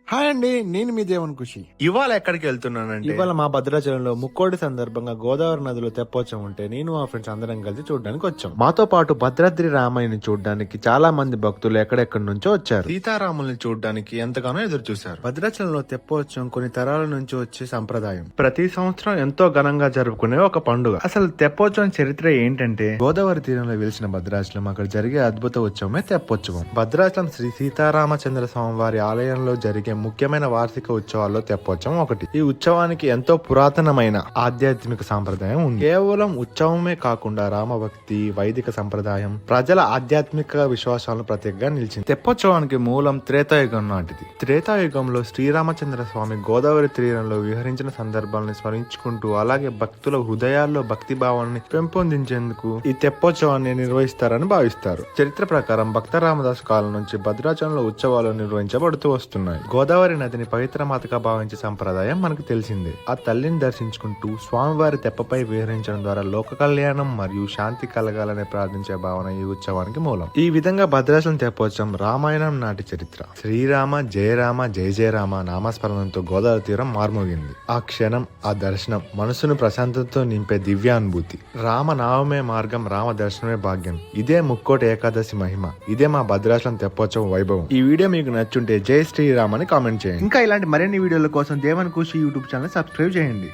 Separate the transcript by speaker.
Speaker 1: Hi అండి, నేను మీ దేవుని ఖుషి.
Speaker 2: ఇవాళ ఎక్కడికి వెళ్తున్నానంటే
Speaker 1: ఇవాళ మా భద్రాచలంలో ముక్కోడి సందర్భంగా గోదావరి నదిలో తెప్పోత్సవం ఉంటే నేను మా ఫ్రెండ్స్ అందరం కలిసి చూడడానికి వచ్చాం. మాతో పాటు భద్రాద్రి రామాయణి చూడడానికి చాలా మంది భక్తులు ఎక్కడెక్కడి నుంచో వచ్చారు.
Speaker 2: సీతారాముల్ని చూడడానికి ఎంతగానో ఎదురు చూశారు.
Speaker 1: భద్రాచలంలో తెప్పోత్సవం కొన్ని తరాల నుంచి వచ్చే సంప్రదాయం. ప్రతి సంవత్సరం ఎంతో ఘనంగా జరుపుకునే ఒక పండుగ. అసలు తెప్పోత్సవం చరిత్ర ఏంటంటే, గోదావరి తీరంలో వెలిసిన భద్రాచలం అక్కడ జరిగే అద్భుత ఉత్సవమే తెప్పోత్సవం. భద్రాచలం శ్రీ సీతారామచంద్ర స్వామి వారి ఆలయంలో జరిగే ముఖ్యమైన వార్షిక ఉత్సవాల్లో తెప్పోత్సవం ఒకటి. ఈ ఉత్సవానికి ఎంతో పురాతనమైన ఆధ్యాత్మిక సాంప్రదాయం ఉంది. కేవలం ఉత్సవమే కాకుండా రామభక్తి, వైదిక సంప్రదాయం, ప్రజల ఆధ్యాత్మిక విశ్వాసాలను ప్రత్యేకంగా నిలిచింది. తెప్పోత్సవానికి మూలం త్రేతాయుగం నాటిది. త్రేతాయుగంలో శ్రీరామచంద్ర స్వామి గోదావరి తీరంలో విహరించిన సందర్భాలను స్మరించుకుంటూ, అలాగే భక్తుల హృదయాల్లో భక్తి భావాన్ని పెంపొందించేందుకు ఈ తెప్పోత్సవాన్ని నిర్వహిస్తారని భావిస్తారు. చరిత్ర ప్రకారం భక్త రామదాసు కాలం నుంచి భద్రాచలంలో ఉత్సవాలు నిర్వహించబడుతూ వస్తున్నాయి. గోదావరి నదిని పవిత్ర మాతగా భావించే సంప్రదాయం మనకు తెలిసిందే. ఆ తల్లిని దర్శించుకుంటూ స్వామివారి తెప్పపై విహరించడం ద్వారా లోక కళ్యాణం మరియు శాంతి కలగాలని ప్రార్థించే భావన ఈ ఉత్సవానికి మూలం. ఈ విధంగా భద్రాచలం తెప్పోత్సవం రామాయణం నాటి చరిత్ర. శ్రీరామ జయరామ జయ జయరామ నామస్మరణంతో గోదావరి తీరం మార్మోగింది. ఆ క్షణం, ఆ దర్శనం మనసును ప్రశాంతతతో నింపే దివ్యానుభూతి. రామ నామమే మార్గం, రామ దర్శనమే భాగ్యం. ఇదే ముక్కోటి ఏకాదశి మహిమ. ఇదే మా భద్రాచలం తెప్పోత్సవం వైభవం. ఈ వీడియో మీకు నచ్చుంటే జై శ్రీరామ్ అని కామెంట్ చేయండి. ఇంకా ఇలాంటి మరిన్ని వీడియోల కోసం దేవుని ఖుషి యూట్యూబ్ ఛానల్ సబ్స్క్రైబ్ చేయండి.